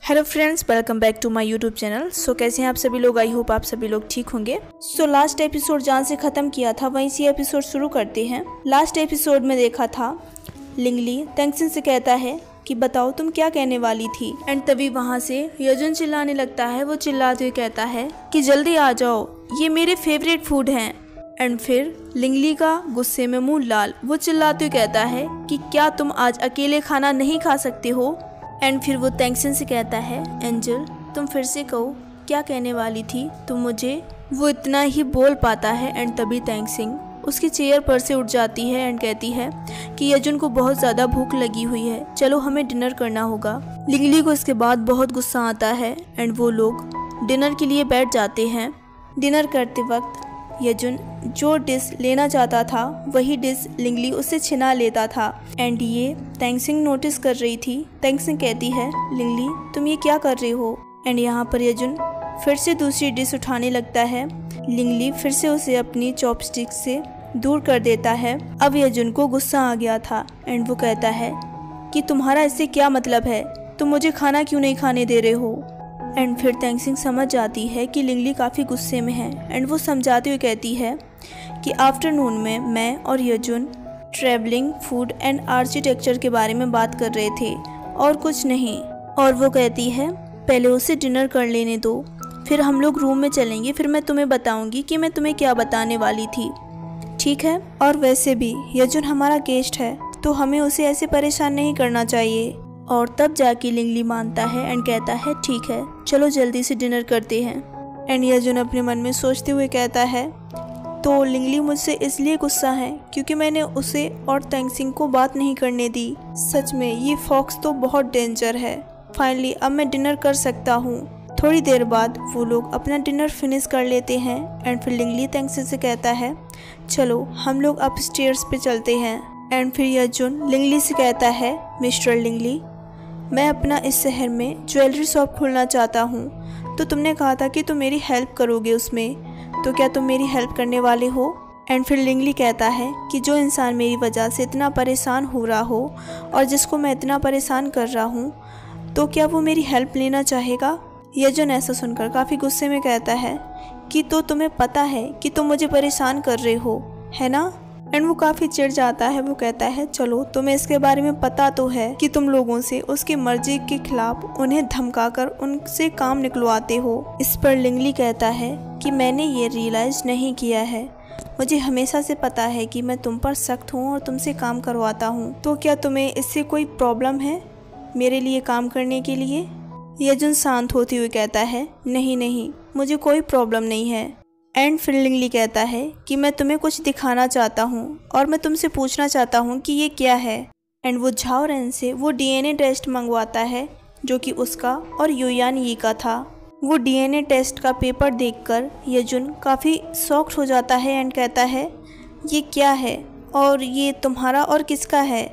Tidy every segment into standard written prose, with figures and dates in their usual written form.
Hello friends, welcome back to my YouTube channel. कैसे हैं आप सभी लोग? आई होप आप सभी लोग ठीक होंगे। लास्ट एपिसोड जहाँ से ख़त्म किया था वहीं से एपिसोड शुरू करते हैं। लास्ट एपिसोड में देखा था लिंगली तेंगसिन से कहता है कि बताओ तुम क्या कहने वाली थी। एंड तभी वहाँ से यजुन चिल्लाने लगता है। वो चिल्लाते हुए कहता है कि जल्दी आ जाओ, ये मेरे फेवरेट फूड हैं। एंड फिर लिंगली का गुस्से में मुंह लाल, वो चिल्लाते हुए कहता है कि क्या तुम आज अकेले खाना नहीं खा सकते हो। एंड फिर वो तेंगसिन से कहता है एंजल तुम फिर से कहो क्या कहने वाली थी तुम मुझे। वो इतना ही बोल पाता है। एंड तभी तेंगसिन उसकी चेयर पर से उठ जाती है एंड कहती है कि यजुन को बहुत ज़्यादा भूख लगी हुई है, चलो हमें डिनर करना होगा। लिंगली को इसके बाद बहुत गुस्सा आता है एंड वो लोग डिनर के लिए बैठ जाते हैं। डिनर करते वक्त यजुन जो डिश लेना चाहता था वही डिश लिंगली उससे छिना लेता था। एंड ये तेंगसिन नोटिस कर रही थी। तेंगसिन कहती है लिंगली तुम ये क्या कर रही हो। एंड यहाँ पर यजुन फिर से दूसरी डिश उठाने लगता है। लिंगली फिर से उसे अपनी चॉपस्टिक से दूर कर देता है। अब यजुन को गुस्सा आ गया था एंड वो कहता है कि तुम्हारा इससे क्या मतलब है, तुम मुझे खाना क्यों नहीं खाने दे रहे हो। एंड फिर तेंगसिन समझ जाती है कि लिंगली काफ़ी गुस्से में है एंड वो समझाते हुए कहती है कि आफ्टरनून में मैं और यजुन ट्रैवलिंग, फूड एंड आर्किटेक्चर के बारे में बात कर रहे थे और कुछ नहीं। और वो कहती है पहले उसे डिनर कर लेने दो, फिर हम लोग रूम में चलेंगे, फिर मैं तुम्हें बताऊंगी कि मैं तुम्हें क्या बताने वाली थी, ठीक है। और वैसे भी यजुन हमारा गेस्ट है तो हमें उसे ऐसे परेशान नहीं करना चाहिए। और तब जाके लिंगली मानता है एंड कहता है ठीक है चलो जल्दी से डिनर करते हैं। एंड यजुन अपने मन में सोचते हुए कहता है तो लिंगली मुझसे इसलिए गुस्सा है क्योंकि मैंने उसे और तेंगसिन को बात नहीं करने दी। सच में ये फॉक्स तो बहुत डेंजर है। फाइनली अब मैं डिनर कर सकता हूँ। थोड़ी देर बाद वो लोग अपना डिनर फिनिश कर लेते हैं एंड फिर लिंगली तेंगसिन से कहता है चलो हम लोग अपस्टेयर्स पे चलते हैं। एंड फिर यजुन लिंगली से कहता है मिस्टर लिंगली मैं अपना इस शहर में ज्वेलरी शॉप खोलना चाहता हूँ, तो तुमने कहा था कि तुम मेरी हेल्प करोगे उसमें, तो क्या तुम मेरी हेल्प करने वाले हो। एंड फिर लिंगली कहता है कि जो इंसान मेरी वजह से इतना परेशान हो रहा हो और जिसको मैं इतना परेशान कर रहा हूँ तो क्या वो मेरी हेल्प लेना चाहेगा। यजुन ऐसा सुनकर काफ़ी गुस्से में कहता है कि तो तुम्हें पता है कि तुम मुझे परेशान कर रहे हो, है ना। एंड वो काफ़ी चिढ़ जाता है। वो कहता है चलो तुम्हें इसके बारे में पता तो है कि तुम लोगों से उसकी मर्जी के खिलाफ उन्हें धमकाकर उनसे काम निकलवाते हो। इस पर लिंगली कहता है कि मैंने ये रियलाइज़ नहीं किया है, मुझे हमेशा से पता है कि मैं तुम पर सख्त हूँ और तुमसे काम करवाता हूँ, तो क्या तुम्हें इससे कोई प्रॉब्लम है मेरे लिए काम करने के लिए। यजुन शांत होते हुए कहता है नहीं नहीं मुझे कोई प्रॉब्लम नहीं है। एंड फिर लिंगली कहता है कि मैं तुम्हें कुछ दिखाना चाहता हूँ और मैं तुमसे पूछना चाहता हूँ कि ये क्या है। एंड वो झाओ रेन से वो डीएनए टेस्ट मंगवाता है जो कि उसका और युयान यी का था। वो डीएनए टेस्ट का पेपर देखकर यजुन काफ़ी शॉक्ड हो जाता है एंड कहता है ये क्या है और ये तुम्हारा और किसका है।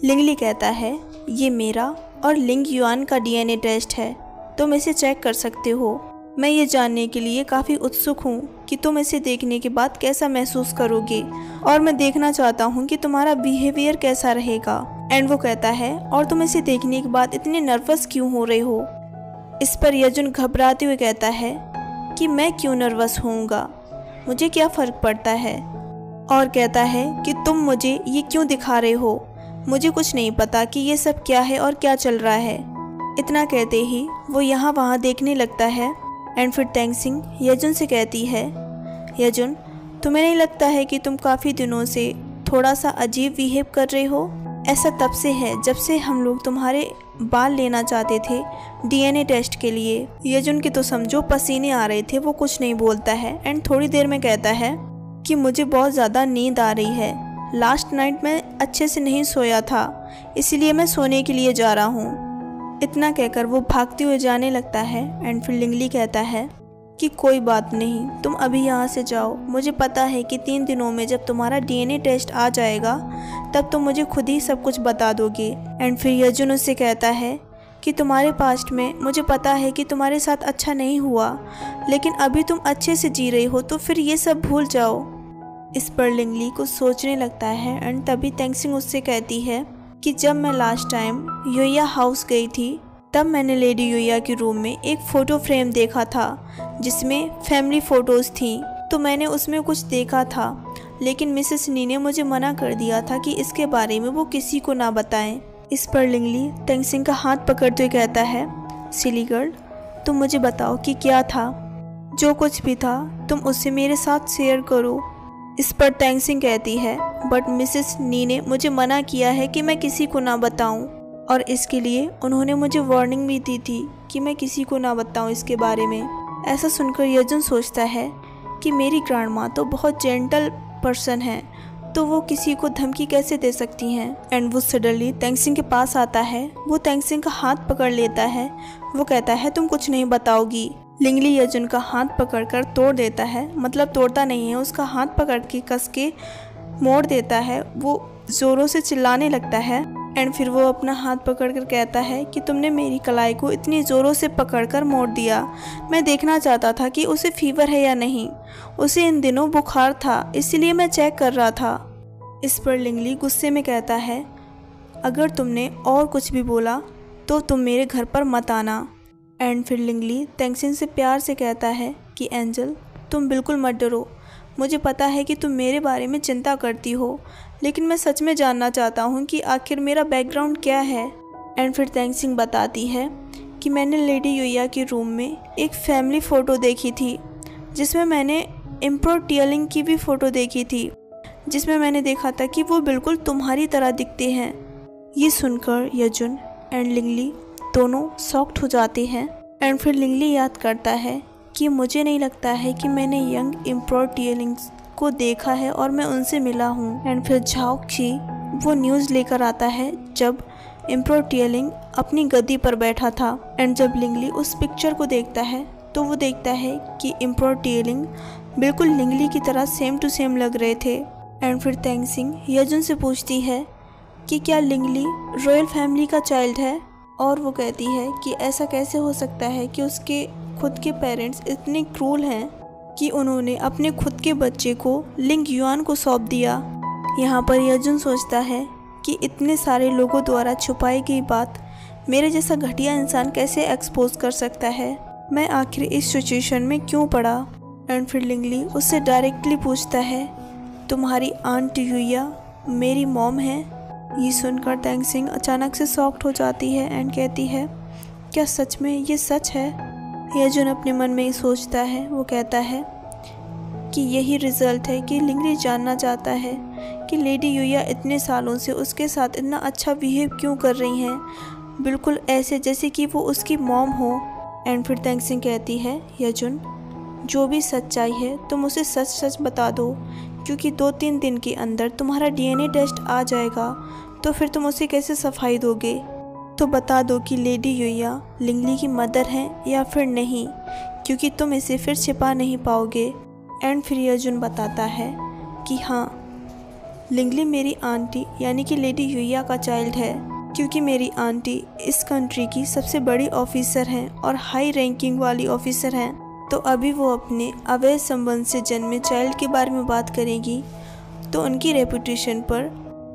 लिंगली कहता है ये मेरा और लिंग युआन का डीएनए टेस्ट है, तुम इसे चेक कर सकते हो। मैं ये जानने के लिए काफ़ी उत्सुक हूँ कि तुम इसे देखने के बाद कैसा महसूस करोगे और मैं देखना चाहता हूँ कि तुम्हारा बिहेवियर कैसा रहेगा। एंड वो कहता है और तुम इसे देखने के बाद इतने नर्वस क्यों हो रहे हो। इस पर यजुन घबराते हुए कहता है कि मैं क्यों नर्वस होऊंगा, मुझे क्या फ़र्क पड़ता है। और कहता है कि तुम मुझे ये क्यों दिखा रहे हो, मुझे कुछ नहीं पता कि ये सब क्या है और क्या चल रहा है। इतना कहते ही वो यहाँ वहाँ देखने लगता है। एंड फिर तेंगसिन यजुन से कहती है यजुन तुम्हें नहीं लगता है कि तुम काफ़ी दिनों से थोड़ा सा अजीब बिहेव कर रहे हो। ऐसा तब से है जब से हम लोग तुम्हारे बाल लेना चाहते थे डीएनए टेस्ट के लिए। यजुन के तो समझो पसीने आ रहे थे, वो कुछ नहीं बोलता है। एंड थोड़ी देर में कहता है कि मुझे बहुत ज़्यादा नींद आ रही है, लास्ट नाइट मैं अच्छे से नहीं सोया था इसलिए मैं सोने के लिए जा रहा हूँ। इतना कहकर वो भागते हुए जाने लगता है। एंड फिर लिंगली कहता है कि कोई बात नहीं, तुम अभी यहाँ से जाओ, मुझे पता है कि 3 दिनों में जब तुम्हारा डीएनए टेस्ट आ जाएगा तब तुम मुझे खुद ही सब कुछ बता दोगे। एंड फिर यजुन उससे कहता है कि तुम्हारे पास्ट में मुझे पता है कि तुम्हारे साथ अच्छा नहीं हुआ, लेकिन अभी तुम अच्छे से जी रही हो तो फिर ये सब भूल जाओ। इस पर लिंगली कुछ सोचने लगता है। एंड तभी तेंगसिन उससे कहती है कि जब मैं लास्ट टाइम योया हाउस गई थी तब मैंने लेडी युया के रूम में एक फ़ोटो फ्रेम देखा था जिसमें फैमिली फ़ोटोज़ थी, तो मैंने उसमें कुछ देखा था, लेकिन मिसेस नी ने मुझे मना कर दिया था कि इसके बारे में वो किसी को ना बताएं। इस पर लिंगली तेंगसिंग का हाथ पकड़ते हुए कहता है, सिली गर्ल, तुम मुझे बताओ कि क्या था, जो कुछ भी था तुम उससे मेरे साथ शेयर करो। इस पर तेंगसिंग कहती है, बट मिसेस नी ने मुझे मना किया है कि मैं किसी को ना बताऊं, और इसके लिए उन्होंने मुझे वार्निंग भी दी थी कि मैं किसी को ना बताऊं इसके बारे में। ऐसा सुनकर यजुन सोचता है कि मेरी ग्रैंड माँ तो बहुत जेंटल पर्सन है, तो वो किसी को धमकी कैसे दे सकती हैं। एंड वो सडनली तेंगसिंग के पास आता है, वो तेंगसिंग का हाथ पकड़ लेता है। वो कहता है तुम कुछ नहीं बताओगी। लिंगली यजुन का हाथ पकड़कर तोड़ देता है, मतलब तोड़ता नहीं है, उसका हाथ पकड़ के कस के मोड़ देता है। वो ज़ोरों से चिल्लाने लगता है एंड फिर वो अपना हाथ पकड़कर कहता है कि तुमने मेरी कलाई को इतनी ज़ोरों से पकड़कर मोड़ दिया। मैं देखना चाहता था कि उसे फीवर है या नहीं, उसे इन दिनों बुखार था, इसलिए मैं चेक कर रहा था। इस पर लिंगली गुस्से में कहता है, अगर तुमने और कुछ भी बोला तो तुम मेरे घर पर मत आना। एंड फिर लिंगली तेंगसिंग से प्यार से कहता है कि एंजल, तुम बिल्कुल मत डरो, मुझे पता है कि तुम मेरे बारे में चिंता करती हो, लेकिन मैं सच में जानना चाहता हूँ कि आखिर मेरा बैकग्राउंड क्या है। एंड फिर तेंगसिंग बताती है कि मैंने लेडी युया के रूम में एक फैमिली फ़ोटो देखी थी, जिसमें मैंने एम्परर टियलिंग की भी फ़ोटो देखी थी, जिसमें मैंने देखा था कि वो बिल्कुल तुम्हारी तरह दिखते हैं। ये सुनकर यजुन एंड लिंगली दोनों शॉक्ड हो जाते हैं। एंड फिर लिंगली याद करता है कि मुझे नहीं लगता है कि मैंने यंग एम्परर टियलिंग को देखा है और मैं उनसे मिला हूँ। एंड फिर झाओ ची वो न्यूज़ लेकर आता है जब एम्परर टियलिंग अपनी गद्दी पर बैठा था। एंड जब लिंगली उस पिक्चर को देखता है तो वो देखता है कि एम्परर टियलिंग बिल्कुल लिंगली की तरह सेम टू सेम लग रहे थे। एंड फिर तेंगसिंग यजुन से पूछती है कि क्या लिंगली रॉयल फैमिली का चाइल्ड है, और वो कहती है कि ऐसा कैसे हो सकता है कि उसके खुद के पेरेंट्स इतने क्रूल हैं कि उन्होंने अपने खुद के बच्चे को लिंग युआन को सौंप दिया। यहाँ पर यजुन सोचता है कि इतने सारे लोगों द्वारा छुपाई गई बात मेरे जैसा घटिया इंसान कैसे एक्सपोज कर सकता है, मैं आखिर इस सिचुएशन में क्यों पड़ा। एंड फिर लिंगली उससे डायरेक्टली पूछता है, तुम्हारी आंट युया मेरी मॉम है। ये सुनकर तेंगसिंग अचानक से शॉक्ड हो जाती है एंड कहती है, क्या सच में ये सच है। यजुन अपने मन में ही सोचता है, वो कहता है कि यही रिजल्ट है कि लिंगली जानना चाहता है कि लेडी युया इतने सालों से उसके साथ इतना अच्छा बिहेव क्यों कर रही हैं, बिल्कुल ऐसे जैसे कि वो उसकी मॉम हो। एंड फिर तेंगसिंग कहती है, यजुन जो भी सच्चाई है तुम उसे सच सच बता दो, क्योंकि 2-3 दिन के अंदर तुम्हारा DNA टेस्ट आ जाएगा, तो फिर तुम उसे कैसे सफाई दोगे। तो बता दो कि लेडी युया लिंगली की मदर हैं या फिर नहीं, क्योंकि तुम इसे फिर छिपा नहीं पाओगे। एंड फिर यजुन बताता है कि हाँ, लिंगली मेरी आंटी यानी कि लेडी युया का चाइल्ड है, क्योंकि मेरी आंटी इस कंट्री की सबसे बड़ी ऑफिसर हैं और हाई रैंकिंग वाली ऑफिसर हैं। तो अभी वो अपने अवैध संबंध से जन्मे चाइल्ड के बारे में बात करेगी तो उनकी रेपुटेशन पर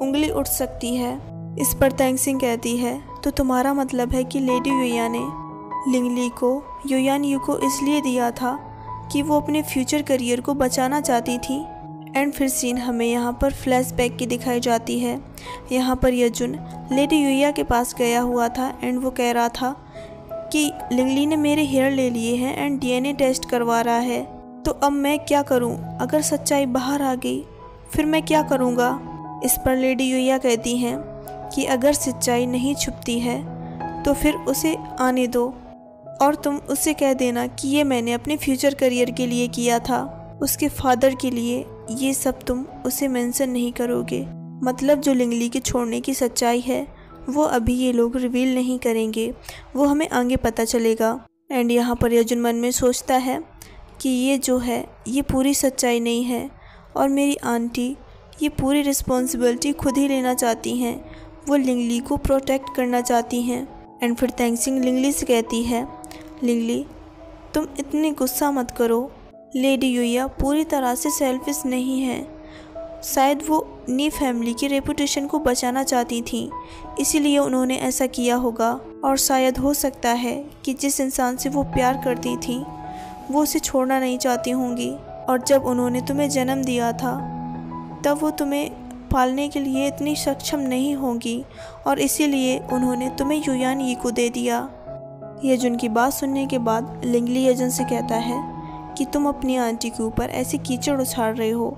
उंगली उठ सकती है। इस पर तेंगसिंग कहती है, तो तुम्हारा मतलब है कि लेडी युया ने लिंगली को युयान यू को इसलिए दिया था कि वो अपने फ्यूचर करियर को बचाना चाहती थी। एंड फिर सीन हमें यहाँ पर फ्लैशबैक की दिखाई जाती है। यहाँ पर यजुन लेडी युया के पास गया हुआ था एंड वो कह रहा था कि लिंगली ने मेरे हेयर ले लिए हैं एंड DNA टेस्ट करवा रहा है, तो अब मैं क्या करूं, अगर सच्चाई बाहर आ गई फिर मैं क्या करूंगा। इस पर लेडी युया कहती हैं कि अगर सच्चाई नहीं छुपती है तो फिर उसे आने दो और तुम उससे कह देना कि ये मैंने अपने फ्यूचर करियर के लिए किया था, उसके फादर के लिए। ये सब तुम उसे मेंशन नहीं करोगे, मतलब जो लिंगली के छोड़ने की सच्चाई है वो अभी ये लोग रिवील नहीं करेंगे, वो हमें आगे पता चलेगा। एंड यहाँ पर यजुन मन में सोचता है कि ये जो है ये पूरी सच्चाई नहीं है और मेरी आंटी ये पूरी रिस्पॉन्सिबिलिटी खुद ही लेना चाहती हैं, वो लिंगली को प्रोटेक्ट करना चाहती हैं। एंड फिर तेंगसिंग लिंगली से कहती है, लिंगली तुम इतनी गुस्सा मत करो, लेडी युया पूरी तरह से सेल्फिश नहीं है, शायद वो अपनी फैमिली की रेपुटेशन को बचाना चाहती थीं, इसीलिए उन्होंने ऐसा किया होगा। और शायद हो सकता है कि जिस इंसान से वो प्यार करती थीं वो उसे छोड़ना नहीं चाहती होंगी, और जब उन्होंने तुम्हें जन्म दिया था तब वो तुम्हें पालने के लिए इतनी सक्षम नहीं होंगी, और इसीलिए उन्होंने तुम्हें युयान यी को दे दिया। येजुन की बात सुनने के बाद लिंगली येजुन से कहता है कि तुम अपनी आंटी के ऊपर ऐसे कीचड़ उछाल रहे हो,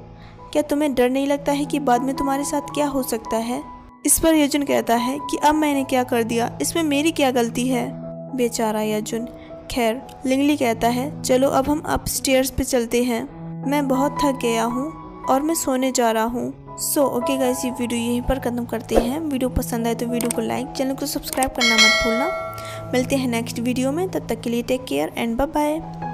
क्या तुम्हें डर नहीं लगता है कि बाद में तुम्हारे साथ क्या हो सकता है। इस पर येजुन कहता है कि अब मैंने क्या कर दिया, इसमें मेरी क्या गलती है। बेचारा येजुन। खैर, लिंगली कहता है चलो अब हम अपस्टेयर्स पे चलते हैं, मैं बहुत थक गया हूँ और मैं सोने जा रहा हूँ। ओके गाइस, ये वीडियो यहीं पर खत्म करते हैं। वीडियो पसंद आए तो वीडियो को लाइक, चैनल को सब्सक्राइब करना मत भूलना। मिलते हैं नेक्स्ट वीडियो में, तब तक के लिए take care and bye bye.